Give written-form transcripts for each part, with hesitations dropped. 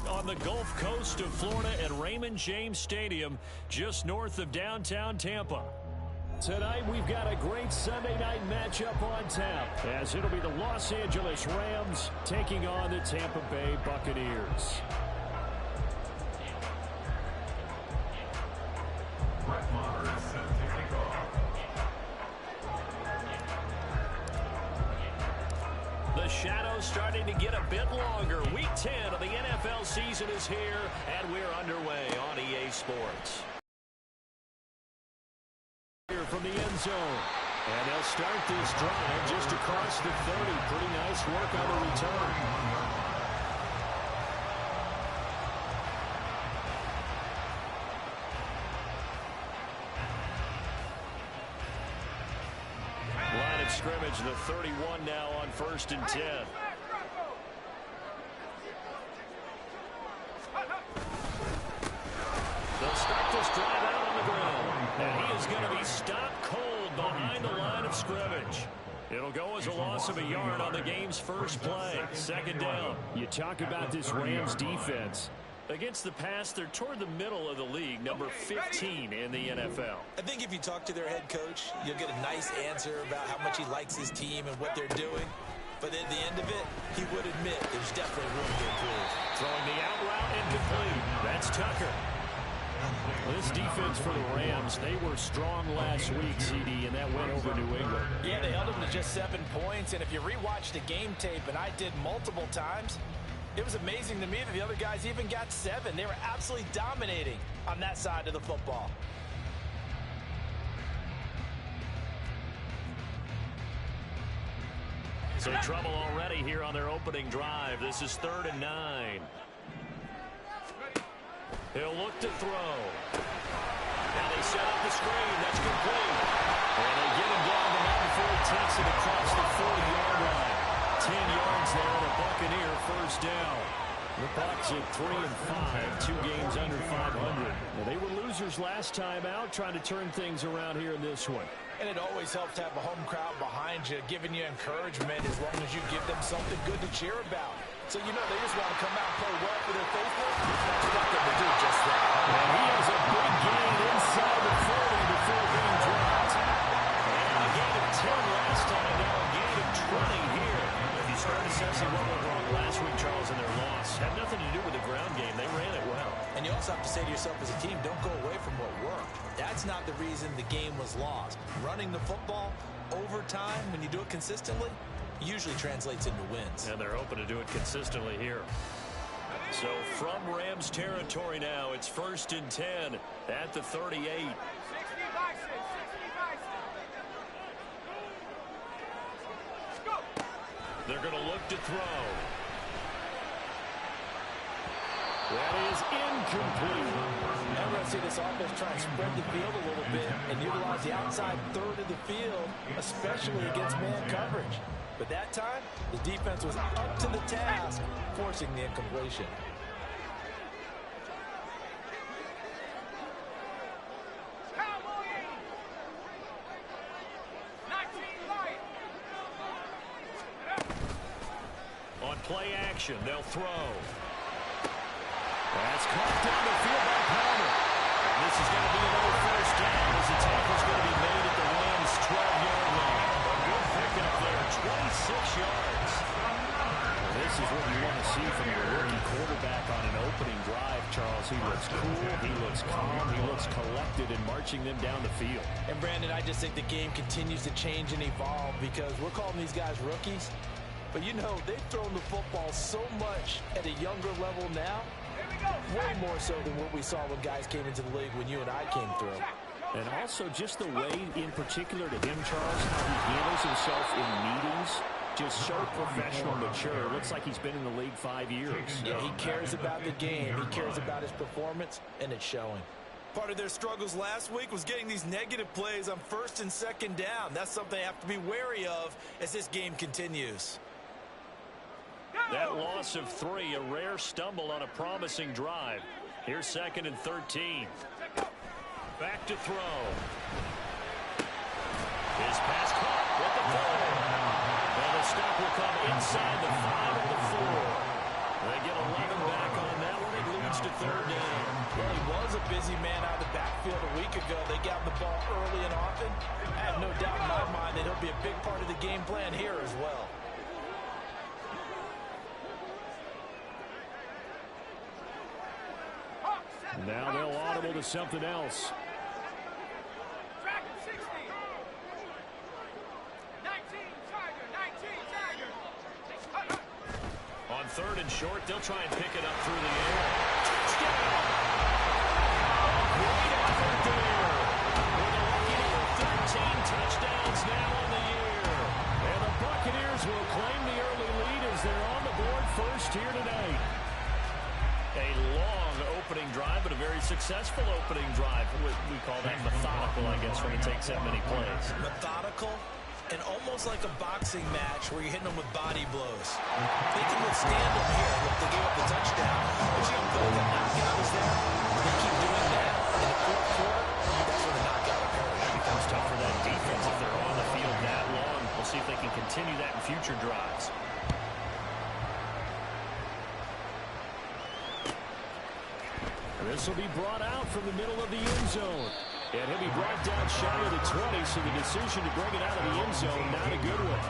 on the Gulf Coast of Florida at Raymond James Stadium, just north of downtown Tampa. Tonight, we've got a great Sunday night matchup on tap, as it'll be the Los Angeles Rams taking on the Tampa Bay Buccaneers. The shadow's starting to get a bit longer. Week 10 of the NFL season is here, and we're underway on EA Sports. Here from the end zone. And they'll start this drive just across the 30. Pretty nice work on the return. Line of scrimmage, the 31 now on 1st and 10. They'll start this drive out on the ground. And he is going to be stopped cold behind the line of scrimmage. It'll go as a loss of a yard on the game's first play. 2nd down. You talk about this Rams defense. Against the pass, they're toward the middle of the league, number 15 in the NFL. I think if you talk to their head coach, you'll get a nice answer about how much he likes his team and what they're doing. But at the end of it, he would admit there's definitely room to improve. Throwing the out route incomplete. That's Tucker. This defense for the Rams, they were strong last week, CD, and that went over New England. Yeah, they held them to just 7 points, and if you rewatch the game tape, and I did multiple times, it was amazing to me that the other guys even got 7. They were absolutely dominating on that side of the football. So trouble already here on their opening drive. This is 3rd and 9. He'll look to throw. Now they set up the screen. That's complete. And they get him down the mountain before he takes it across the 40-yard line. 10 yards there and a Buccaneer first down. The Bucks at 3-5, 2 games under 500. Now, they were losers last time out, trying to turn things around here in this one. And it always helps to have a home crowd behind you, giving you encouragement as long as you give them something good to cheer about. So, you know, they just want to come out and play well for their faithful. Expect them to do just that. And he has a big gain inside the 40 before being dropped. And a gain of 10 last time, now a gain of 20 here. If you start assessing what went wrong last week, Charles, in their loss, had nothing to do with the ground game. They ran it well. And you also have to say to yourself as a team, don't go away from what worked. That's not the reason the game was lost. Running the football over time, when you do it consistently, usually translates into wins. And they're hoping to do it consistently here. So from Rams territory now, it's 1st and 10 at the 38. They're going to look to throw. That is incomplete. Now we're going to see this offense try and spread the field a little bit and utilize the outside third of the field, especially against man coverage. But that time, the defense was up to the task, forcing the incompletion. On play action, they'll throw. That's caught down the field by Palmer. And this is going to be another first down as the tackle's going to be made at the Rams' 12-yard line. A good pickup there, 26 yards. Well, this is what you want to see from your rookie quarterback on an opening drive, Charles. He looks cool, he looks calm, he looks collected in marching them down the field. And, Brandon, I just think the game continues to change and evolve because we're calling these guys rookies. But, you know, they've thrown the football so much at a younger level now. Way more so than what we saw when guys came into the league when you and I came through. And also just the way, in particular to him, Charles, how he handles himself in meetings, just so professional, mature. Looks like he's been in the league 5 years. Yeah, he cares about the game. He cares about his performance, and it's showing. Part of their struggles last week was getting these negative plays on 1st and 2nd down. That's something they have to be wary of as this game continues. That loss of 3, a rare stumble on a promising drive. Here's 2nd and 13. Back to throw. His pass caught with the ball. And the stop will come inside the 5 of the 4. They get 11 back on that yards to third down. Well, he was a busy man out of the backfield a week ago. They got the ball early and often. I have no doubt in my mind that he'll be a big part of the game plan here as well. Now they'll audible to something else. On third and short, they'll try and pick it up through the air. Touchdown! Great effort there. With a lucky number 13 touchdowns now on the year. And the Buccaneers will claim the early lead as they're on the board first here tonight. A long opening drive, but a very successful opening drive. We call that methodical, I guess, when it takes that many plays. Methodical and almost like a boxing match where you're hitting them with body blows. They can withstand them here if they give up the touchdown. But you know, the knockout is there. They keep doing that in the fourth quarter. That's when the knockout occurs. It becomes tough for that defense if they're on the field that long. We'll see if they can continue that in future drives. This will be brought out from the middle of the end zone. And he'll be brought down shy of the 20, so the decision to bring it out of the end zone, not a good one.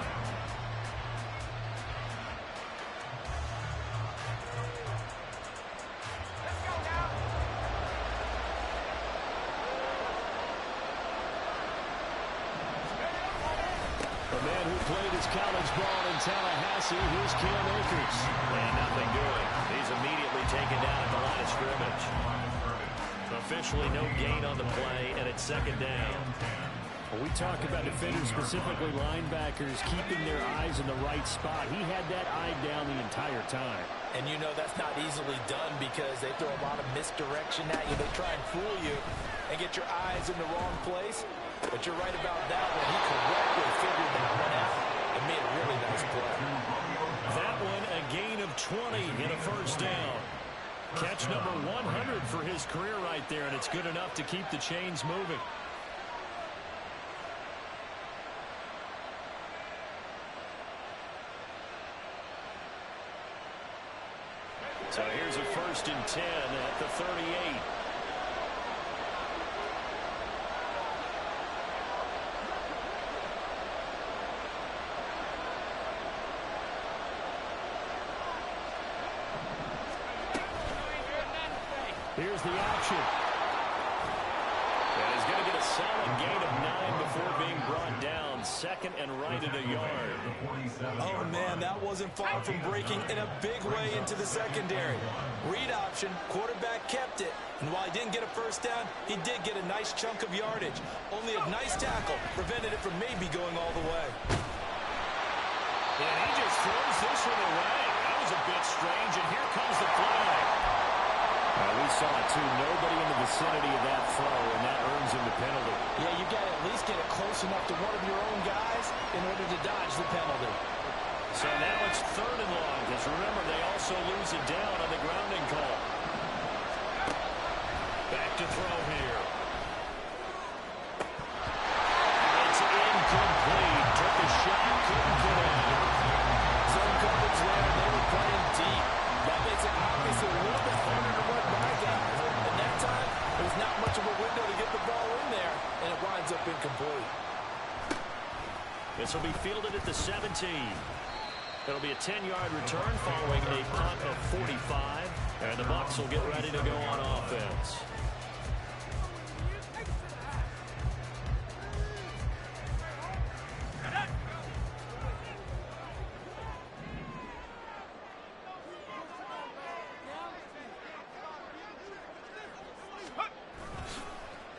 A man who played his college ball in Tallahassee, here's Cam Akers. And nothing doing. He's immediately taken down at the line of scrimmage. Officially no gain on the play, and it's second down. Well, we talk about defenders, specifically linebackers, keeping their eyes in the right spot. He had that eye down the entire time. And you know that's not easily done because they throw a lot of misdirection at you. They try and fool you and get your eyes in the wrong place. But you're right about that one. He correctly figured that one out and made a really nice play. That one, a gain of 20 and a first down. Catch number 100 for his career right there, and it's good enough to keep the chains moving. So here's a 1st and 10 at the 38. Here's the option. And he's going to get a solid gain of 9 before being brought down. Second and right at a yard. Oh, man, that wasn't far from breaking in a big way into the secondary. Read option, quarterback kept it. And while he didn't get a first down, he did get a nice chunk of yardage. Only a nice tackle prevented it from maybe going all the way. And he just throws this one away. That was a bit strange, and here comes the flag. We saw it, too. Nobody in the vicinity of that throw, and that earns him the penalty. Yeah, you got to at least get it close enough to one of your own guys in order to dodge the penalty. So now it's 3rd and long, because remember, they also lose it down on the grounding call. Back to throw here. It's incomplete. Took a shot, couldn't get it. Zone coverage there, they were playing deep. That makes it obviously a little bit harder to run by guys. And that time, there's not much of a window to get the ball in there, and it winds up incomplete. This will be fielded at the 17. It'll be a 10-yard return following a punt of 45. And the Bucks will get ready to go on offense.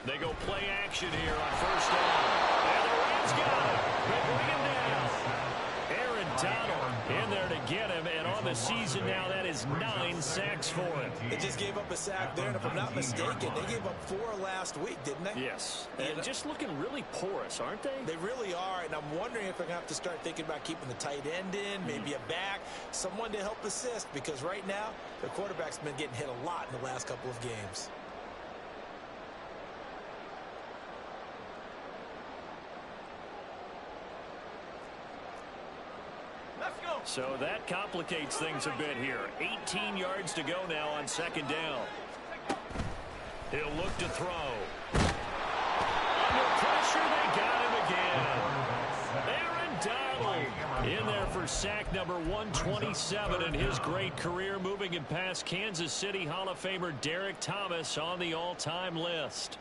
They go play action here on first down. And the Rams got him. They bring him down. Aaron Donald in there to get him. And on the season now, that is 9 sacks for him. They just gave up a sack there, and if I'm not mistaken, they gave up 4 last week, didn't they? Yes. And just looking really porous, aren't they? They really are, and I'm wondering if they're going to have to start thinking about keeping the tight end in, maybe a back, someone to help assist, because right now, their quarterback's been getting hit a lot in the last couple of games. Let's go. So that complicates things a bit here. 18 yards to go now on second down. He'll look to throw. Under pressure, they got him again. Aaron Donald in there for sack number 127 in his great career, moving him past Kansas City Hall of Famer Derek Thomas on the all-time list.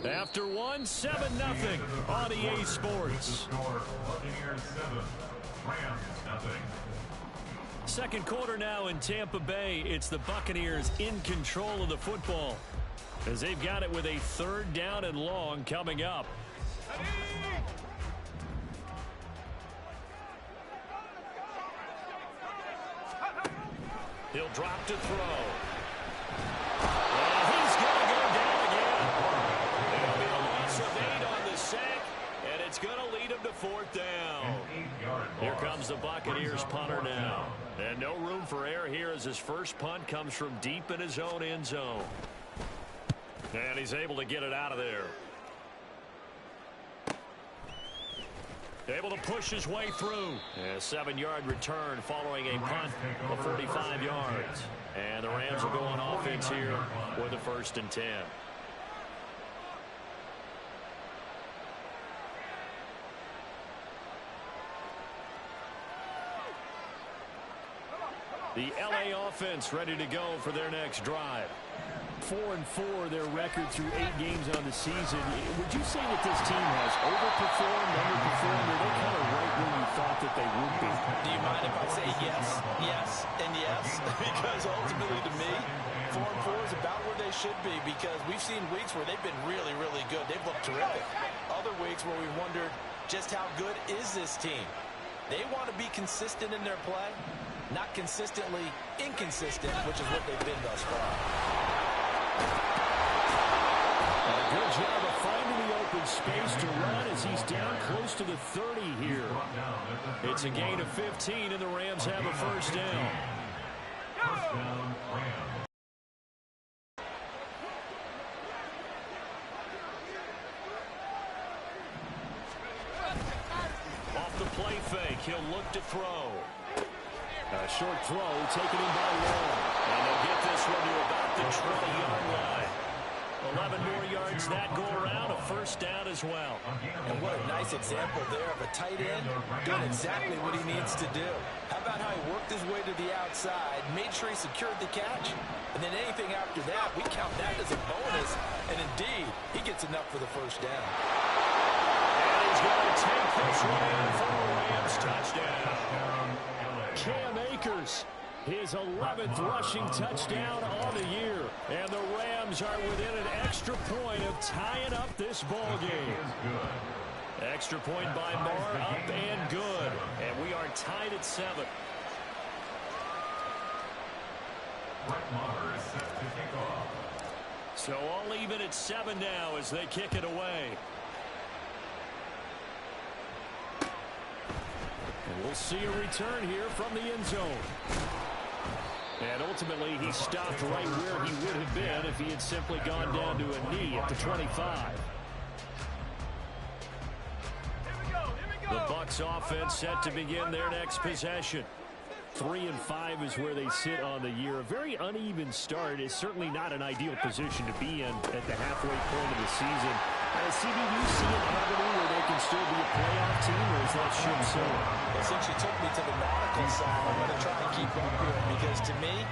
After 7-0 on EA Sports. Second quarter now in Tampa Bay. It's the Buccaneers in control of the football as they've got it with a 3rd down and long coming up. He'll drop to throw. He's going to go down again. It'll be a loss of 8 on the sack, and it's going to lead him to 4th down. Here comes the Buccaneers punter now. And no room for error here as his first punt comes from deep in his own end zone. And he's able to get it out of there. Able to push his way through. A 7-yard return following a punt of 45 yards. And the Rams will go on offense here with a 1st and 10. The LA offense ready to go for their next drive. 4-4 their record through 8 games on the season. Would you say that this team has overperformed, underperformed, or they kind of right where you thought that they would be? Do you mind if I say yes, yes, and yes? Because ultimately to me, 4-4 is about where they should be, because we've seen weeks where they've been really, really good. They've looked terrific. Other weeks where we wondered just how good is this team. They want to be consistent in their play, not consistently inconsistent, which is what they've been thus far. A good job of finding the open space to run as he's down close to the 30 here. It's a gain of 15, and the Rams have a 1st down. Off the play fake, he'll look to throw. A short throw taken in by Long. And they'll get this one to about the 20-yard line. 11 more yards that go around, a 1st down as well. And what a nice example there of a tight end doing exactly what he needs to do. How about how he worked his way to the outside, made sure he secured the catch, and then anything after that, we count that as a bonus. And indeed, he gets enough for the 1st down. And he's going to take this one in for a Rams touchdown. Cam Akers, his 11th rushing touchdown on the year. And the Rams are within an extra point of tying up this ball game. Extra point by Marr, up and good. And we are tied at 7. So all even at 7 now as they kick it away. And we'll see a return here from the end zone. And ultimately, he stopped right where he would have been if he had simply gone down to a knee at the 25. The Bucks offense set to begin their next possession. 3-5 is where they sit on the year. A very uneven start is certainly not an ideal position to be in at the halfway point of the season. CD, do you see an avenue where they can still be a playoff team, or is that ship sailing? Well, since you took me to the nautical side, I'm going to try and keep up here, because to me,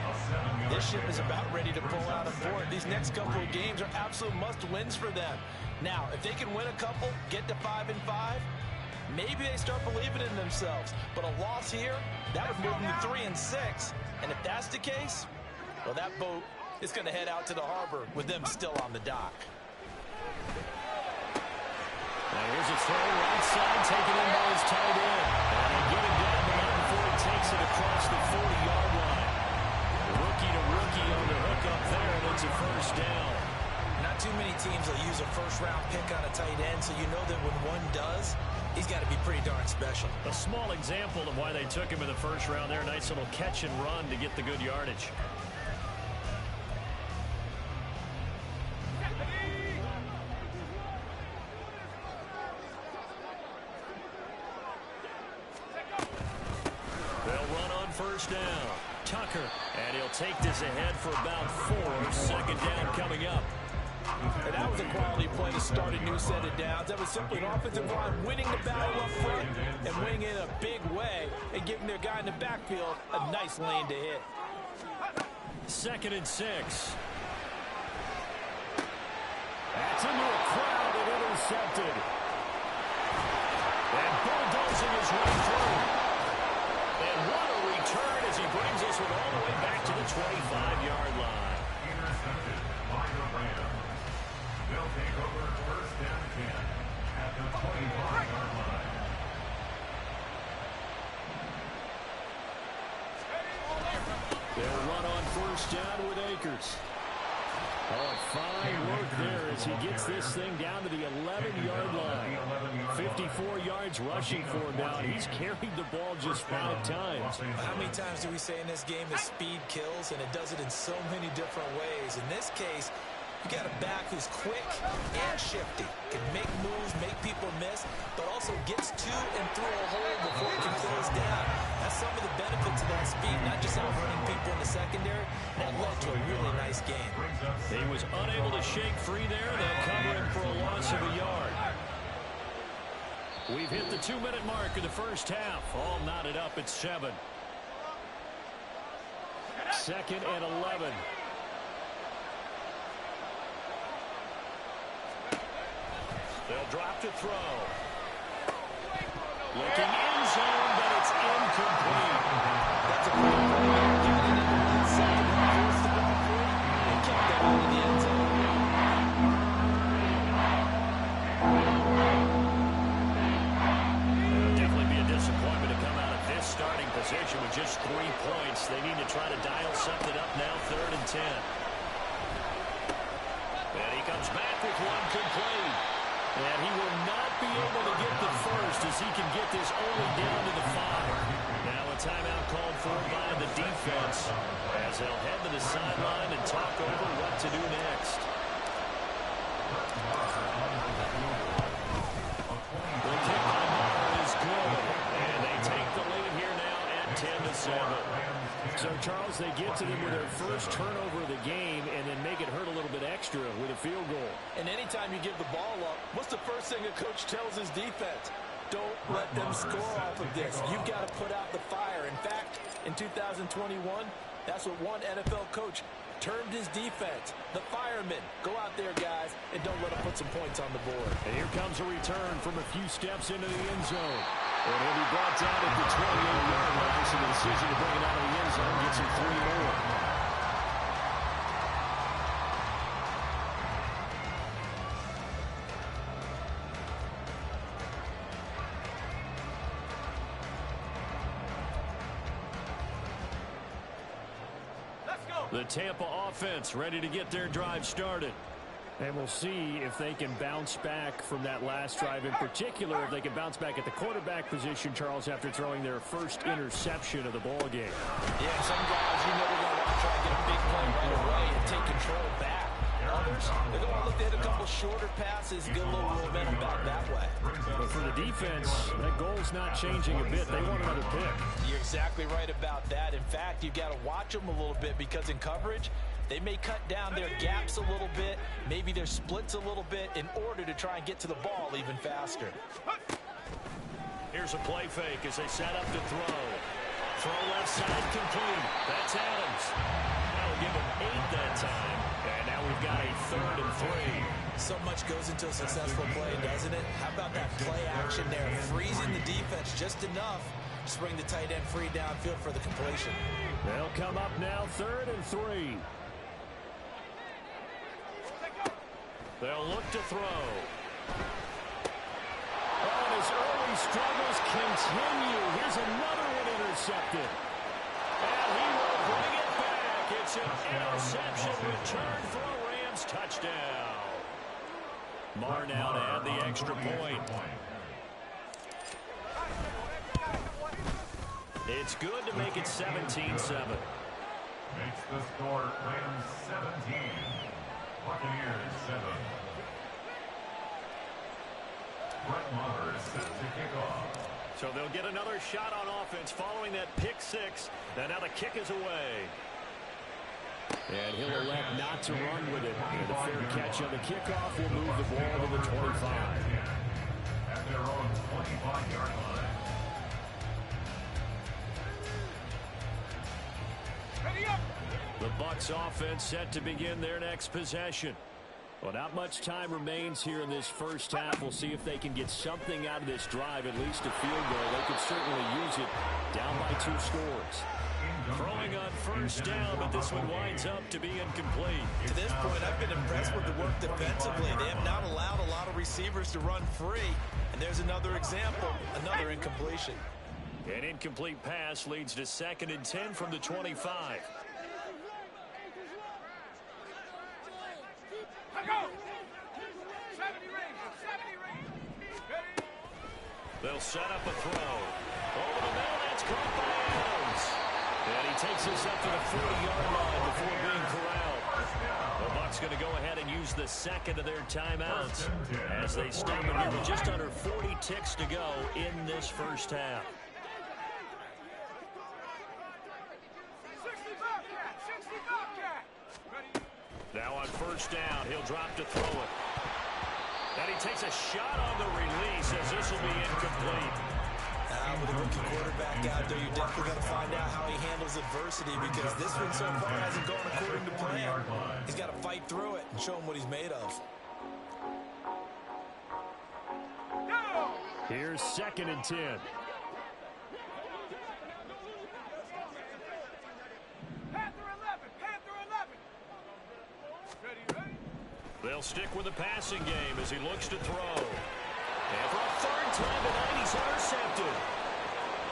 this ship is about ready to pull out of port. These next couple of games are absolute must-wins for them. Now, if they can win a couple, get to 5-5, maybe they start believing in themselves. But a loss here, that would move them to 3-6. And if that's the case, well, that boat is going to head out to the harbor with them still on the dock. Now here's a throw right side, taken in by his tight end. And they get him down the line before he takes it across the 40-yard line. Rookie to rookie on the hook up there, and it's a 1st down. Not too many teams will use a 1st-round pick on a tight end, so you know that when one does, He's got to be pretty darn special. A small example of why they took him in the first round there. Nice little catch and run to get the good yardage. They'll run on first down. Tucker, and he'll take this ahead for about 4. Second down coming up. And that was a quality play to start a new set of downs. That was simply an offensive line winning the battle up front and winning it in a big way and giving their guy in the backfield a nice lane to hit. 2nd and 6. That's into a crowd and intercepted. And bulldozing his way through. And what a return as he brings this one all the way back to the 25-yard line. Intercepted by the Rams. They'll take over first and 10 at the 25-yard line. They'll run on first down with Akers. Oh, fine work there as he gets this thing down to the 11-yard line. 54 yards rushing for him now. He's carried the ball just 5 times. How many times do we say in this game that speed kills, and it does it in so many different ways? In this case, you got a back who's quick and shifty, can make moves, make people miss, but also gets to and through a hole before he can close down. That's some of the benefits of that speed, not just outrunning people in the secondary. That led to a really nice game. He was unable to shake free there. They'll cover him for a loss of a yard. We've hit the 2-minute mark of the first half. All knotted up at 7. 2nd and 11. They'll drop to throw. Looking end zone, but it's incomplete. That's a great play. Got it into that second and forced the ball through and kept that out of the end zone. It'll definitely be a disappointment to come out of this starting position with just 3 points. They need to try to dial something up now, 3rd and 10. And he comes back with one complete. And he will not be able to get the first as he can get this only down to the 5. Now a timeout called for by the defense as they'll head to the sideline and talk over what to do next. The kick by Maher is good. And they take the lead here now at 10-7. So, Charles, they get to them with their first turnover of the game and then make it hurt a little bit extra with a field goal. And anytime you give the ball up, what's the first thing a coach tells his defense? Don't let them score off of this. You've got to put out the fire. In fact, in 2021, that's what one NFL coach termed his defense. The firemen. Go out there, guys, and don't let them put some points on the board. And here comes a return from a few steps into the end zone. And he'll be brought down at the 28-yard line, so the decision to bring it out of the end zone gets him 3 more. The Tampa offense ready to get their drive started. And we'll see if they can bounce back from that last drive. In particular, if they can bounce back at the quarterback position, Charles, after throwing their first interception of the ball game. Yeah, some guys, you know, they're going to want to try to get a big play right away and take control back. Others, they're going to look to hit a couple shorter passes, get a little momentum back that way. But for the defense, that goal's not changing a bit. They want another pick. You're exactly right about that. In fact, you've got to watch them a little bit because in coverage, they may cut down their gaps a little bit, maybe their splits a little bit in order to try and get to the ball even faster. Here's a play fake as they set up to throw. Throw left side complete. That's Adams. That'll give him 8 that time. And now we've got a 3rd and 3. So much goes into a successful play, doesn't it? How about that play action there? Freezing the defense just enough to bring the tight end free downfield for the completion. They'll come up now 3rd and 3. They'll look to throw. Oh, his early struggles continue. Here's another one intercepted. And he will bring it back. It's an interception return for a Rams touchdown. Maher now to add the extra point. It's good to make it 17-7. Makes the score Rams 17. Buccaneers 7. Brett Maher is set to kick off. So they'll get another shot on offense following that pick six. And now the kick is away. And he'll elect not to run with it. And a fair catch on the kickoff will move the ball to the 25. At their own 25-yard line. The Bucks offense set to begin their next possession. Well, not much time remains here in this first half. We'll see if they can get something out of this drive, at least a field goal. They could certainly use it down by 2 scores. Throwing on first down, but this one winds up to be incomplete. To this point, I've been impressed with the work defensively. They have not allowed a lot of receivers to run free. And there's another example, another incompletion. An incomplete pass leads to 2nd and 10 from the 25. They'll set up a throw. Over the middle, that's caught by Adams. And he takes us up to the 40-yard line before being corralled. The Bucks going to go ahead and use the second of their timeouts as they stop it here with just under 40 ticks to go in this first half. Now on first down, he'll drop to throw it. And he takes a shot on the release as this will be incomplete. With a rookie quarterback out there, you're definitely going to find out how he handles adversity, because this one so far hasn't gone according to plan. He's got to fight through it and show him what he's made of. Here's 2nd and 10. They'll stick with the passing game as he looks to throw. And for a 3rd time tonight, he's intercepted.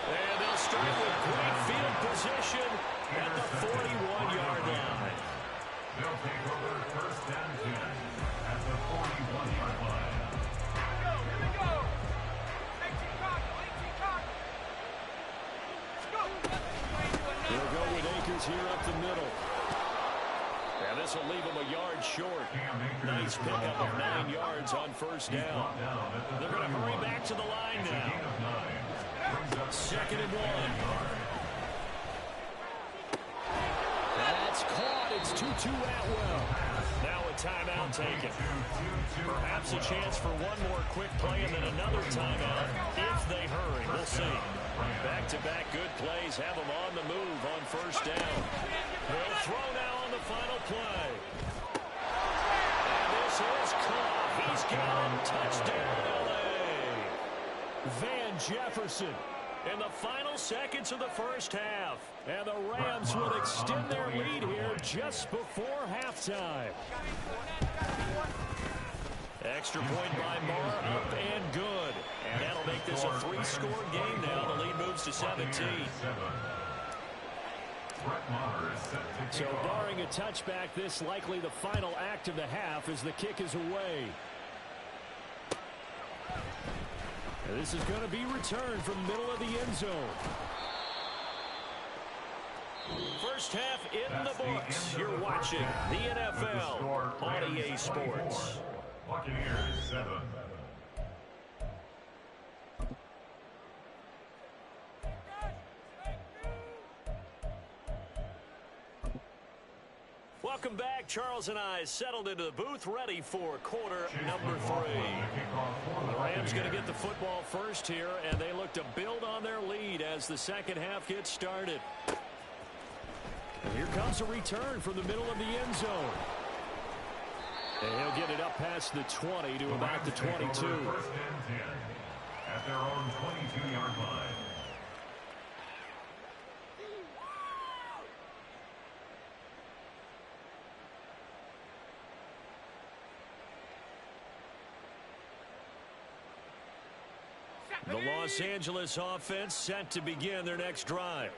And they'll start with great field position at the 41-yard line. They'll take over 1st and 10 at the 41-yard line. Here we go. They'll go with Akers here up the middle. And this will leave him a yard short. Nice pickup of 9 yards on first down. They're going to hurry back to the line now. 2nd and 1. That's caught. It's 2-2 Atwell. Now a timeout taken. Perhaps a chance for one more quick play and then another timeout if they hurry. We'll see. Back-to-back good plays have them on the move on first down. They'll throw now on the final play. And this is caught. He's got him. Touchdown, L.A. Van Jefferson In the final seconds of the first half. And the Rams will extend their lead here just before halftime. Extra point by Marr, up and good. And that'll make this a 3-score game now. The lead moves to 17. So barring a touchback, this likely the final act of the half as the kick is away. And this is going to be returned from the middle of the end zone. First half in the books. You're watching the NFL on EA Sports. Buccaneers 7. Welcome back. Charles and I settled into the booth, ready for quarter number 3. The Rams going to get the football first here, and they look to build on their lead as the second half gets started. And here comes a return from the middle of the end zone. And he'll get it up past the 20 to about the 22. First and 10 at their own 22-yard line. The Los Angeles offense set to begin their next drive.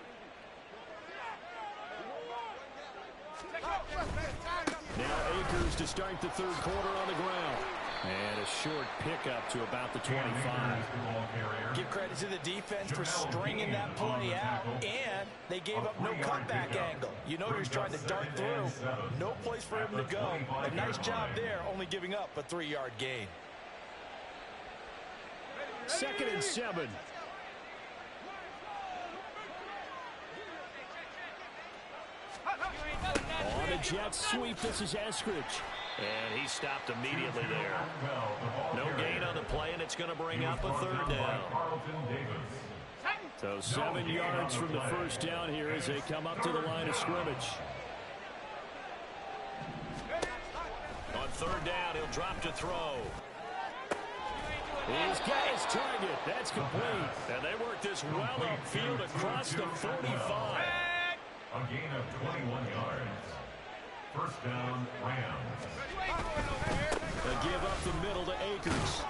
Now Akers to start the third quarter on the ground. And a short pickup to about the 25. Give credit to the defense for stringing that play out, and they gave up no cutback angle. You know he's trying to dart through. No place for him to go. A nice job there, only giving up a 3-yard gain. 2nd and 7. On the Jets sweep, this is Eskridge. And he stopped immediately there. No gain on the play, and it's going to bring up a 3rd down. So 7 yards from the first down here as they come up to the line of scrimmage. On 3rd down, he'll drop to throw. He's got his target. That's complete. And they work this well upfield across the 45. A gain of 21 yards. First down, Rams. They give up the middle to Akers.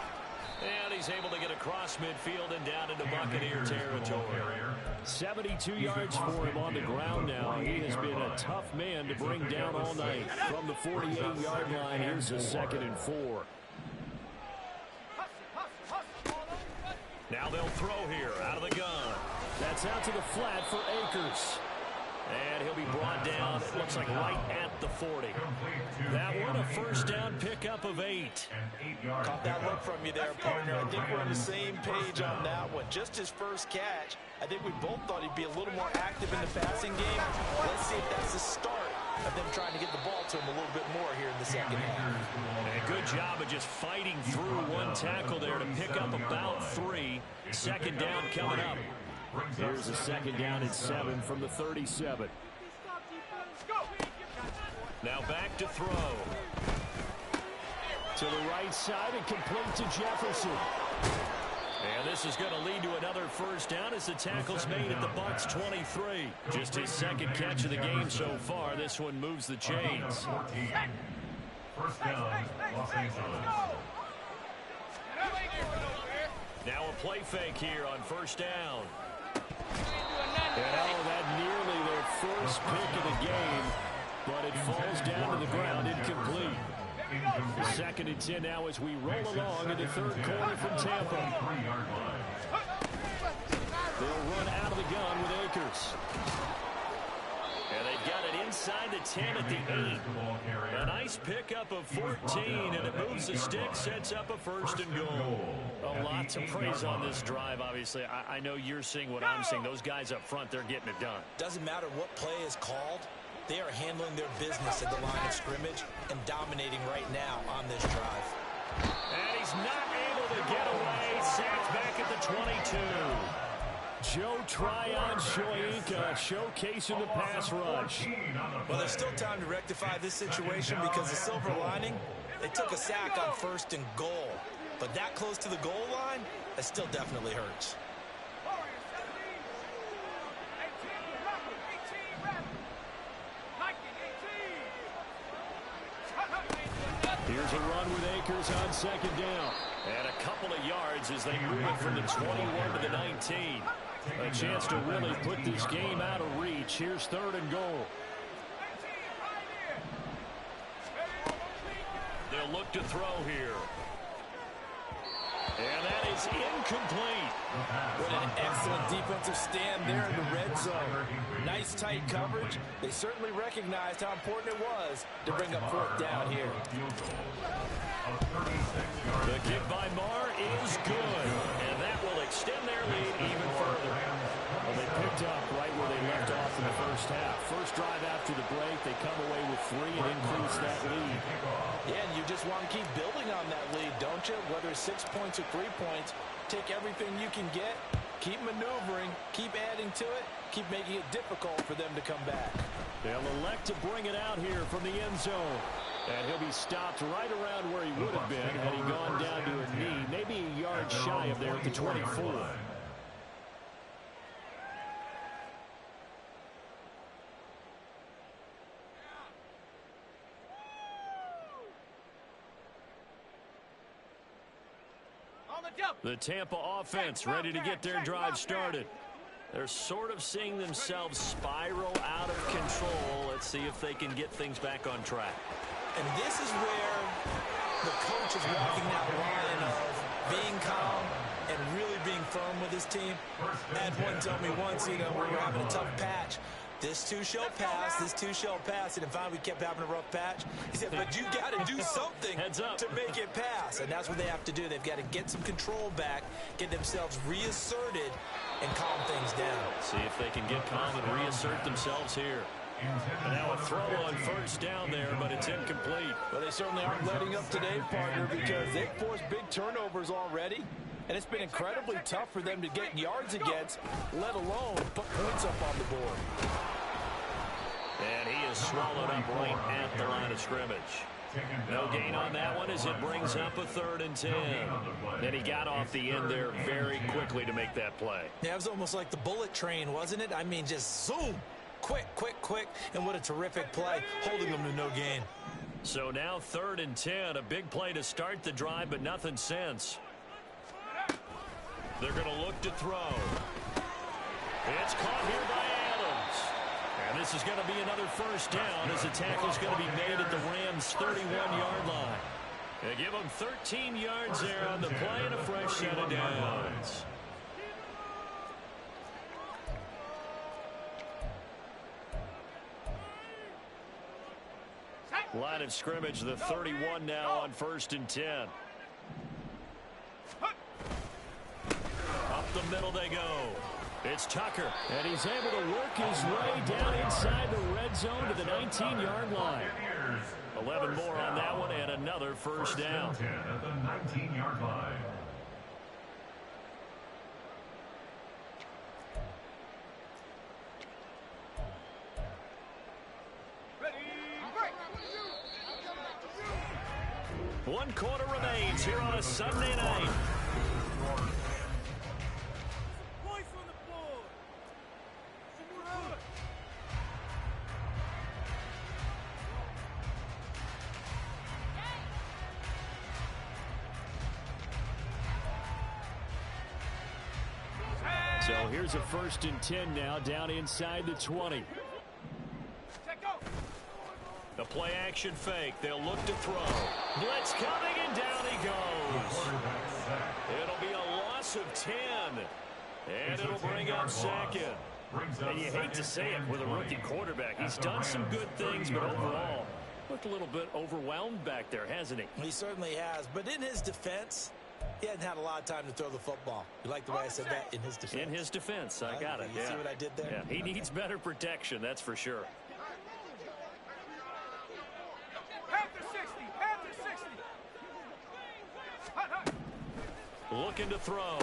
And he's able to get across midfield and down into Buccaneer territory. 72 yards for him on the ground now. He has been a tough man to bring down all night. From the 48-yard line, here's a 2nd and 4. Now they'll throw here out of the gun. That's out to the flat for Akers. And he'll be brought down, it looks like right at the 40. That one, a first down pickup of 8. Caught that look from you there, partner. I think we're on the same page on that one. Just his first catch. I think we both thought he'd be a little more active in the passing game. Let's see if that's the start of them trying to get the ball to him a little bit more here in the second half. And a good job of just fighting through one tackle there to pick up about 3. 2nd down coming up. Here's a 2nd down and 7 from the 37. Now back to throw. To the right side and complete to Jefferson. And this is going to lead to another first down as the tackle's made at the Bucks 23. Just his 2nd catch of the game so far. This one moves the chains. First down, Los Angeles. Now a play fake here on first down. And that nearly their first pick of the game, but it falls down to the ground incomplete. 2nd and 10 now as we roll along in the 3rd quarter from Tampa. They'll run out of the gun with Akers. And they've got it inside the 10 at the 8. A nice pickup of 14, and it moves the stick, sets up a 1st and goal. A lot to praise on this drive, obviously. I know you're seeing what I'm seeing. Those guys up front, they're getting it done. Doesn't matter what play is called. They are handling their business at the line of scrimmage and dominating right now on this drive. And he's not able to get away. Sacked back at the 22. Joe Tryon-Shoyinka showcasing the pass rush. Well, there's still time to rectify this situation because the silver lining, they took a sack on 1st and goal. But that close to the goal line, that still definitely hurts. Here's a run with Akers on 2nd down. And a couple of yards as they move it from the 21 to the 19. A chance to really put this game out of reach. Here's 3rd and goal. They'll look to throw here. And that is incomplete. What an excellent defensive stand there in the red zone. Nice tight coverage. They certainly recognized how important it was to bring up 4th down here. The kick by Marr is good. And that will extend their lead even further. Well, they picked up right where they left off in the first half. First drive after the break, they come away with 3 and increase that lead. Yeah, and you just want to keep building on that lead, don't you? Whether it's 6 points or 3 points, take everything you can get, keep maneuvering, keep adding to it, keep making it difficult for them to come back. They'll elect to bring it out here from the end zone. And he'll be stopped right around where he would have been had he gone down to a knee, maybe a yard shy of there at the 24. The Tampa offense ready to get their drive started. They're sort of seeing themselves spiral out of control. Let's see if they can get things back on track. And this is where The coach is walking that line of being calm and really being firm with his team. I had one tell me once, we were having a tough patch. This too shall pass, this too shall pass. And finally we kept having a rough patch. He said, but you got to do something to make it pass. And that's what they have to do. They've got to get some control back, get themselves reasserted, and calm things down. See if they can get calm and reassert themselves here. And now a throw on first down there, but it's incomplete. Well, they certainly aren't letting up today, partner, because they've forced big turnovers already. And it's been incredibly tough for them to get yards against, let alone put points up on the board. And he is swallowed up right at the line of scrimmage. No gain on that one as it brings up a 3rd and 10. And he got off the end there very quickly to make that play. Yeah, it was almost like the bullet train, wasn't it? I mean, just zoom. Quick, quick, quick. And what a terrific play, holding them to no gain. So now 3rd and 10, a big play to start the drive, but nothing since. They're going to look to throw. It's caught here by Adams. And this is going to be another first down as the tackle's going to be made at the Rams' 31-yard line. They give them 13 yards there on the play and a fresh set of downs. Line of scrimmage, the 31 now on 1st and 10. Up the middle they go. It's Tucker. And he's able to work his way down inside the red zone to the 19-yard line. 11 more on that one and another first down. 10 at the 19-yard line. One quarter remains here on a Sunday night. So here's a 1st and 10 now down inside the 20. The play action fake. They'll look to throw. Blitz coming and down he goes. It'll be a loss of 10. And it'll bring up 2nd. And you hate to say it with a rookie quarterback. He's done some good things, but overall looked a little bit overwhelmed back there, hasn't he? He certainly has. But in his defense, he hadn't had a lot of time to throw the football. You like the way I said that? In his defense. In his defense. I got it. You see what I did there? Yeah, he needs better protection, that's for sure. Looking to throw.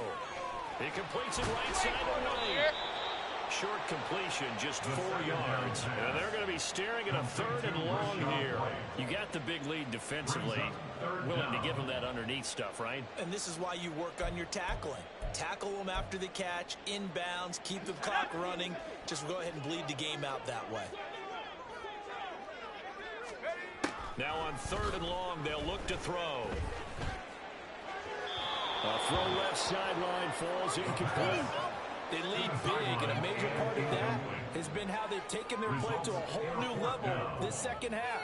He completes it right side away. Short completion, just 4 yards. And they're going to be staring at a 3rd and long here. You got the big lead defensively. Willing to give them that underneath stuff, right? And this is why you work on your tackling. Tackle them after the catch, inbounds, keep the clock running. Just go ahead and bleed the game out that way. Now on 3rd and long, they'll look to throw. A throw left sideline falls incomplete. They lead big, and a major part of that has been how they've taken their play to a whole new level this second half.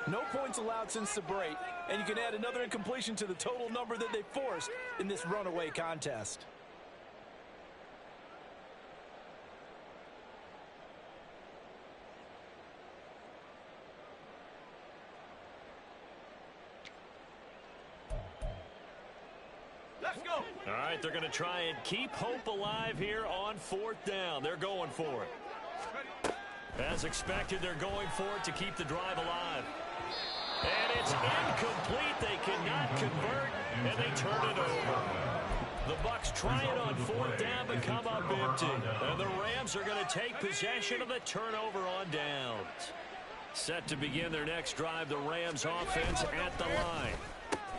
No points allowed since the break, and you can add another incompletion to the total number that they forced in this runaway contest. All right, they're going to try and keep hope alive here on 4th down. They're going for it. As expected, they're going for it to keep the drive alive. And it's incomplete. They cannot convert, and they turn it over. The Bucks try it on 4th down, but come up empty. And the Rams are going to take possession of the turnover on downs. Set to begin their next drive, the Rams offense at the line.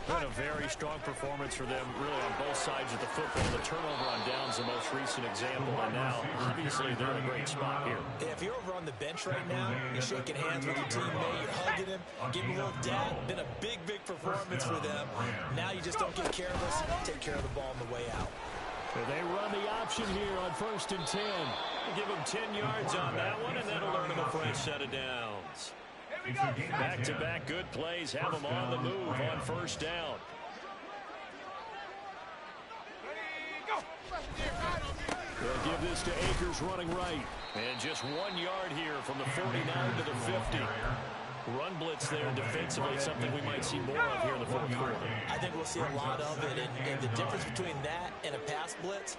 Been a very strong performance for them, really, on both sides of the football. The turnover on downs, the most recent example, and now, obviously, they're in a great spot here. If you're over on the bench right now, you're shaking hands with your teammate, you're hugging him, giving him a little dab. Been a big, big performance for them. Now you just don't get careless. Take care of the ball on the way out. And they run the option here on 1st and 10. Give them 10 yards on that one, and that'll earn them a fresh set of downs. Back-to-back good plays have them on the move on first down. They'll give this to Akers running right. And just 1 yard here from the 49 to the 50. Run blitz there defensively, something we might see more of here in the fourth quarter. I think we'll see a lot of it, and the difference between that and a pass blitz,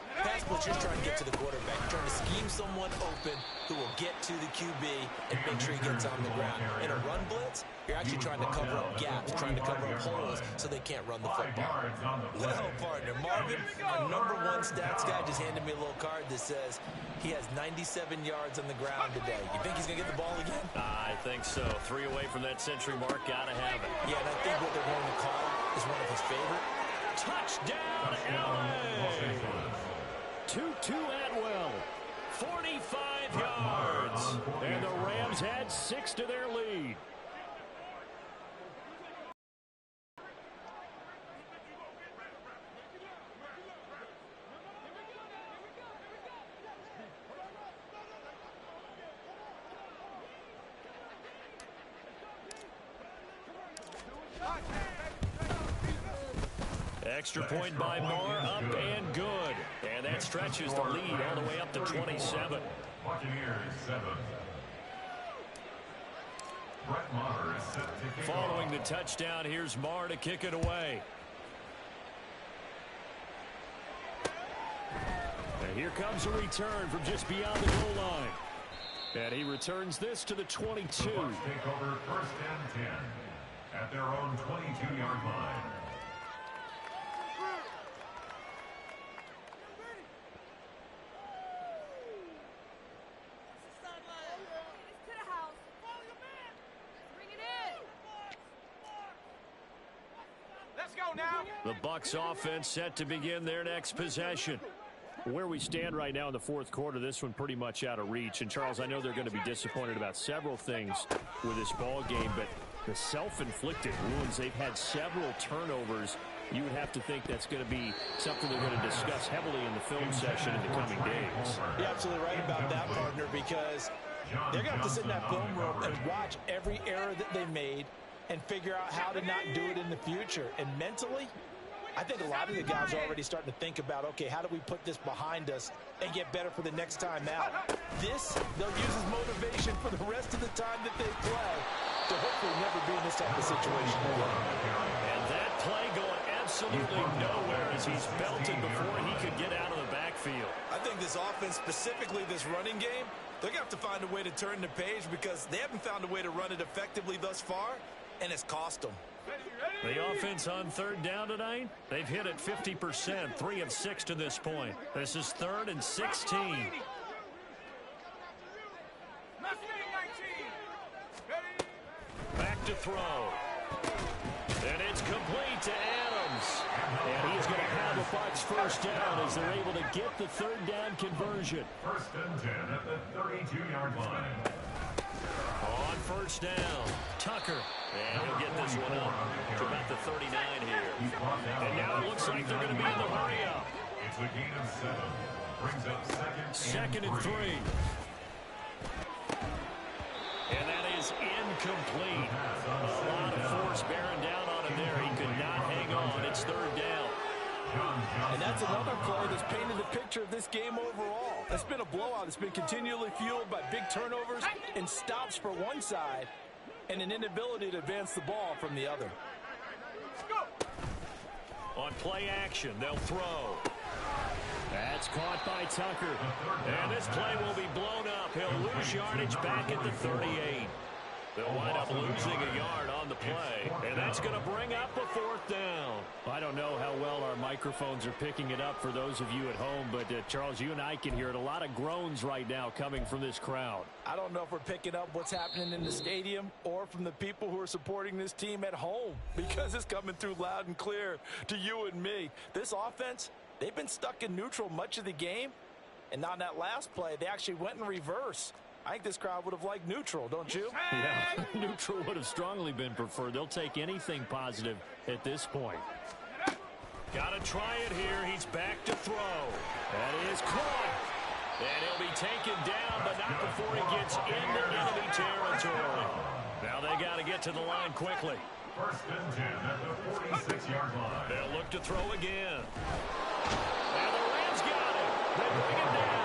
you're trying to get to the quarterback. You're trying to scheme someone open who will get to the QB and make sure he gets on the ground. In a run blitz, you're actually trying to cover up gaps, trying to cover up holes so they can't run the football. Well, partner, Marvin, our #1 stats guy just handed me a little card that says he has 97 yards on the ground today. You think he's going to get the ball again? I think so. 3 away from that century mark. Got to have it. Yeah, and I think what they're going to call is one of his favorite. Touchdown, LA! 2-2 Atwell. 45 yards. And the Rams add 6 to their lead. Extra point by Moore, up and good. And that stretches the lead all the way up to 27. Buccaneers 7. Brett Maher is set to kick Following the off. touchdown, here's Maher to kick it away. And here comes a return from just beyond the goal line. And he returns this to the 22. The Bucks take over 1st and 10 at their own 22-yard line. The Bucks offense set to begin their next possession. Where we stand right now in the fourth quarter, this one pretty much out of reach. And, Charles, I know they're going to be disappointed about several things with this ball game, but the self-inflicted wounds, they've had several turnovers. You would have to think that's going to be something they're going to discuss heavily in the film session in the coming days. You're absolutely right about that, partner, because they're going to have to sit in that film room and watch every error that they made and figure out how to not do it in the future. And mentally, I think a lot of the guys are already starting to think about, okay, how do we put this behind us and get better for the next time out? This, they'll use as motivation for the rest of the time that they play to hopefully never be in this type of situation again. And that play going absolutely nowhere as he's belted before he could get out of the backfield. I think this offense, specifically this running game, they're going to have to find a way to turn the page because they haven't found a way to run it effectively thus far, and it's cost them. The offense on 3rd down tonight, they've hit it 50%, 3 of 6 to this point. This is 3rd and 16. Back to throw. And it's complete to Adams. And he's going to have a Bucks first down as they're able to get the 3rd down conversion. 1st and 10 at the 32-yard line. On first down, Tucker. And he'll get this one up to about the 39 here. And now it looks like they're going to be in the hurry-up. It's a gain of 7. Brings up second and 3. And that is incomplete. A lot of force bearing down on him there. He could not hang on. It's 3rd down. And that's another play that's painted the picture of this game overall. It's been a blowout. It's been continually fueled by big turnovers and stops for one side and an inability to advance the ball from the other. On play action, they'll throw. That's caught by Tucker. And this play will be blown up. He'll lose yardage back at the 38. They'll wind up losing a yard on the play. And that's going to bring up a 4th down. I don't know how well our microphones are picking it up for those of you at home, but Charles, you and I can hear it. A lot of groans right now coming from this crowd. I don't know if we're picking up what's happening in the stadium or from the people who are supporting this team at home, because it's coming through loud and clear to you and me. This offense, they've been stuck in neutral much of the game, and on that last play, they actually went in reverse. I think this crowd would have liked neutral, don't you? Yeah, neutral would have strongly been preferred. They'll take anything positive at this point. Got to try it here. He's back to throw. That is caught. And he'll be taken down, but not before he gets into enemy territory. Now they got to get to the line quickly. First and 10 at the 46-yard line. They'll look to throw again. And the Rams got it. They bring it down.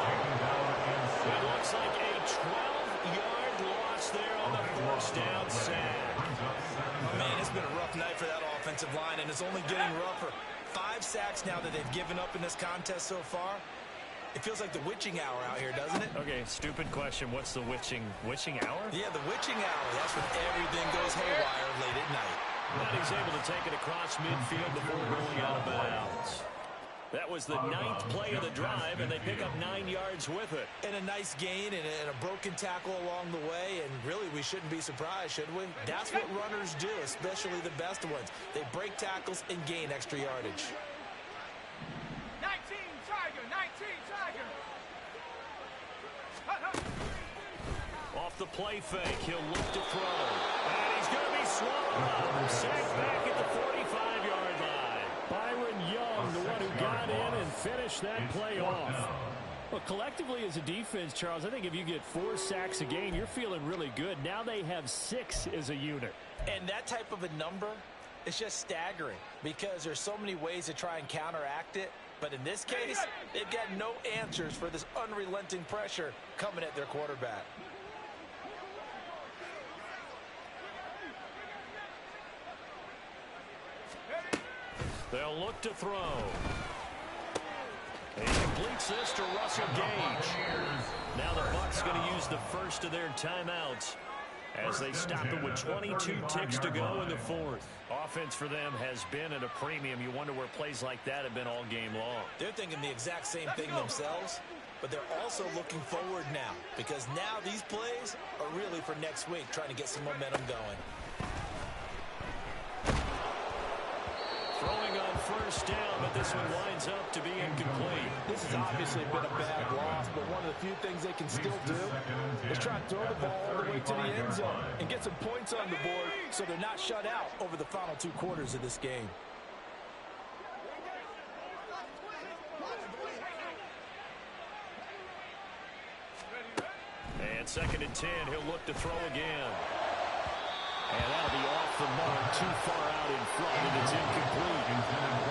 It looks like a 12-yard loss there on the first down sack. Man, it's been a rough night for that offensive line, and it's only getting rougher. 5 sacks now that they've given up in this contest so far. It feels like the witching hour out here, doesn't it? Okay, stupid question. What's the witching hour? Yeah, the witching hour. That's when everything goes haywire late at night. And he's able to take it across midfield before rolling out of bounds. That was the 9th play of the drive, and they pick up 9 yards with it. And a nice gain and a broken tackle along the way, and really we shouldn't be surprised, should we? That's what runners do, especially the best ones. They break tackles and gain extra yardage. 19 Tiger, 19 Tiger. Off the play fake, he'll look to throw. And he's going to be swallowed up. Sacked back at the 45-yard line. Byron Young, the one who got in and finished that play off. Well, collectively as a defense, Charles, I think if you get 4 sacks a game, you're feeling really good. Now they have 6 as a unit. And that type of a number, it's just staggering because there's so many ways to try and counteract it. But in this case, they've got no answers for this unrelenting pressure coming at their quarterback. They'll look to throw. He completes this to Russell Gage. Now the Bucks going to use the first of their timeouts as they stop it with 22 ticks to go in the 4th. Offense for them has been at a premium. You wonder where plays like that have been all game long. They're thinking the exact same thing themselves, but they're also looking forward now because now these plays are really for next week, trying to get some momentum going. Throwing on first down, but this one winds up to be incomplete. This has obviously been a bad loss, but one of the few things they can still do is try and throw the ball all the way to the end zone and get some points on the board so they're not shut out over the final 2 quarters of this game. And 2nd and 10, he'll look to throw again. And that'll be off the mark, too far out in front, and it's incomplete.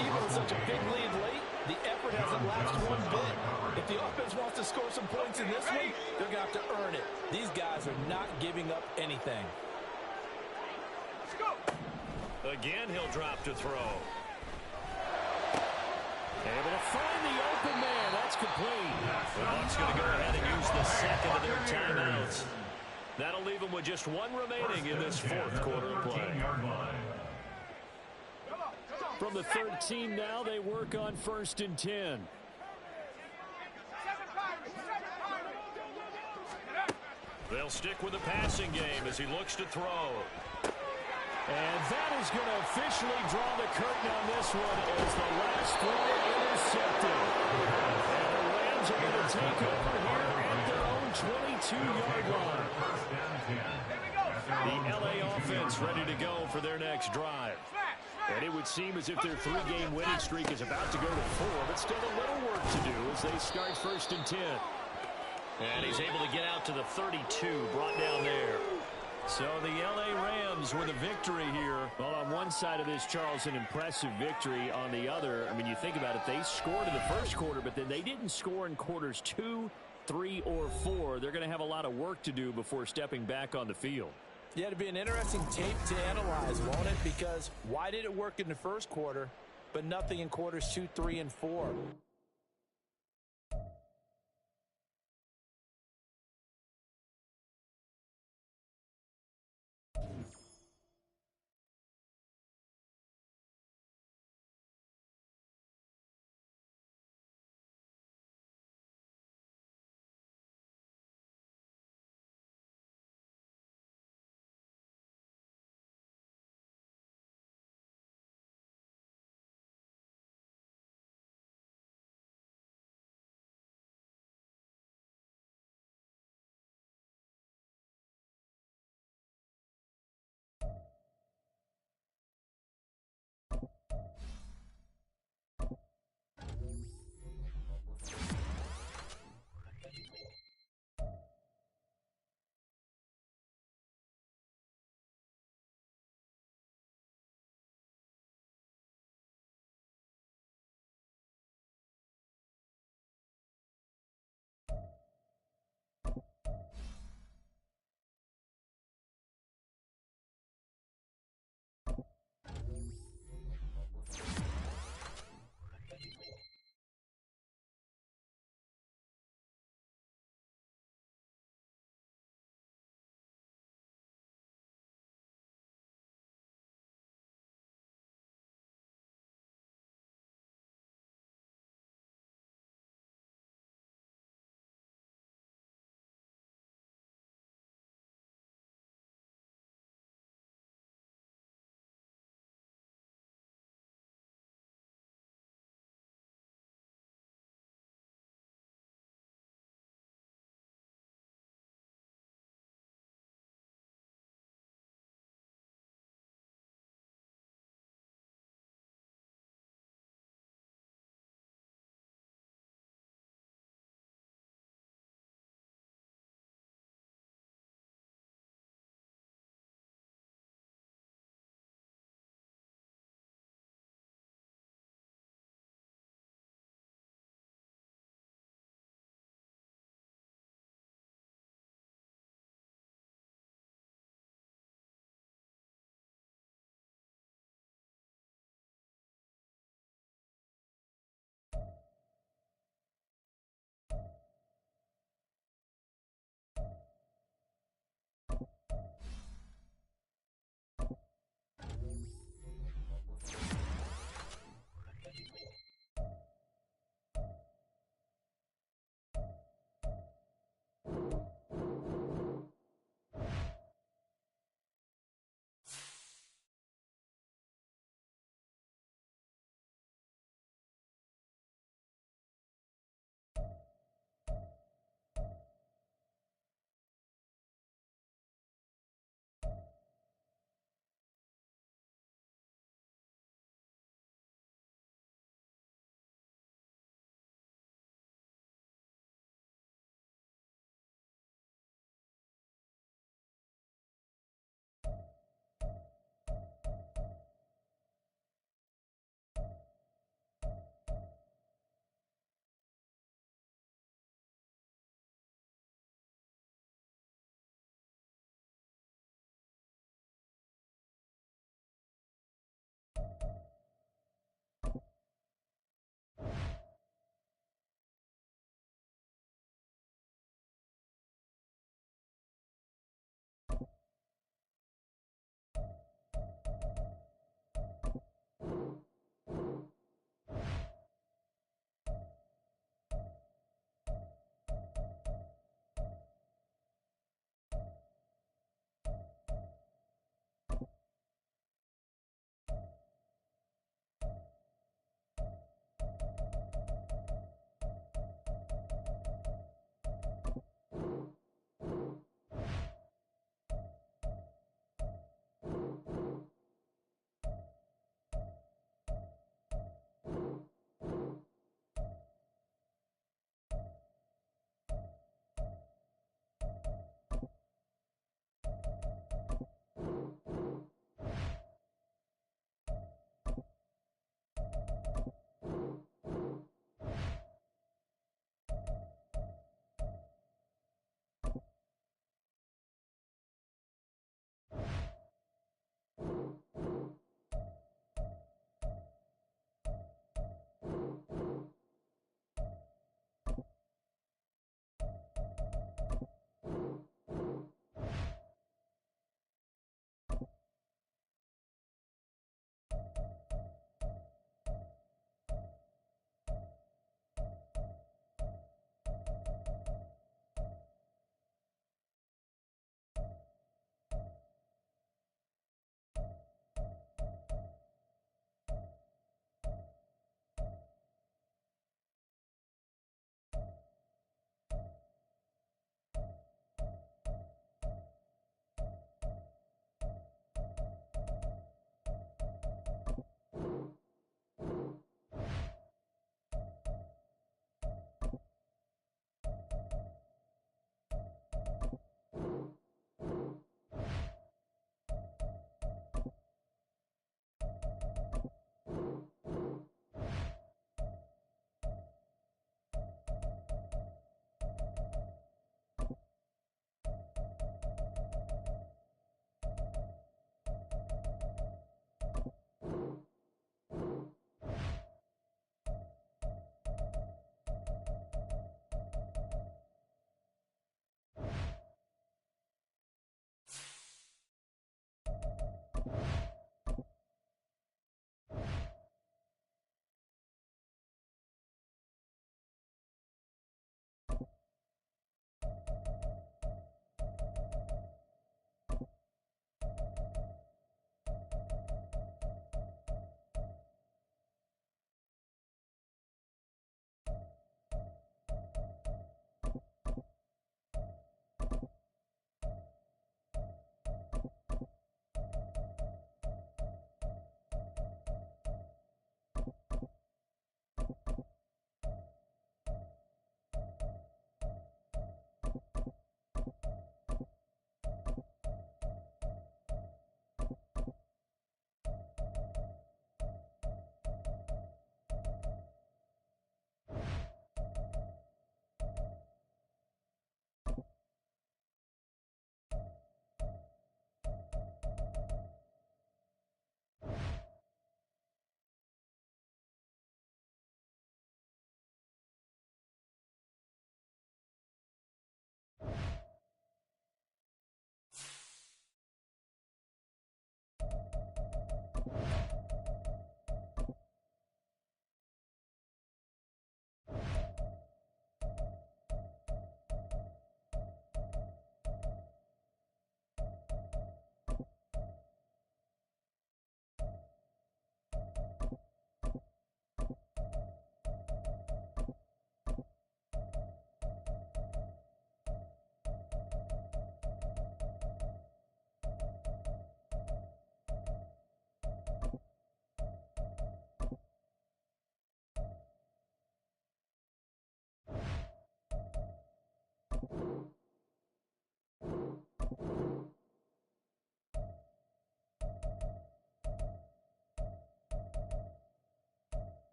Even with such a big lead late, the effort hasn't lapsed one bit. If the offense wants to score some points in this one, they're going to have to earn it. These guys are not giving up anything. Let's go. Again, he'll drop to throw. Able to find the open man. That's complete. The Bucks going to go ahead and use the second of their timeouts. That'll leave them with just 1 remaining in this 4th quarter of play. From the 13 now, they work on 1st and 10. They'll stick with the passing game as he looks to throw. And that is going to officially draw the curtain on this one as the last throw intercepted. And the Rams are going to take over here at their own 22-yard line. The LA offense ready to go for their next drive. And it would seem as if their 3-game winning streak is about to go to 4, but still a little work to do as they start 1st and 10. And he's able to get out to the 32, brought down there. So the LA Rams with a victory here. Well, on one side of this, Charles, an impressive victory. On the other, I mean, you think about it, they scored in the 1st quarter, but then they didn't score in quarters 2, 3, or 4. They're going to have a lot of work to do before stepping back on the field. Yeah, it'll be an interesting tape to analyze, won't it? Because why did it work in the 1st quarter, but nothing in quarters 2, 3, and 4?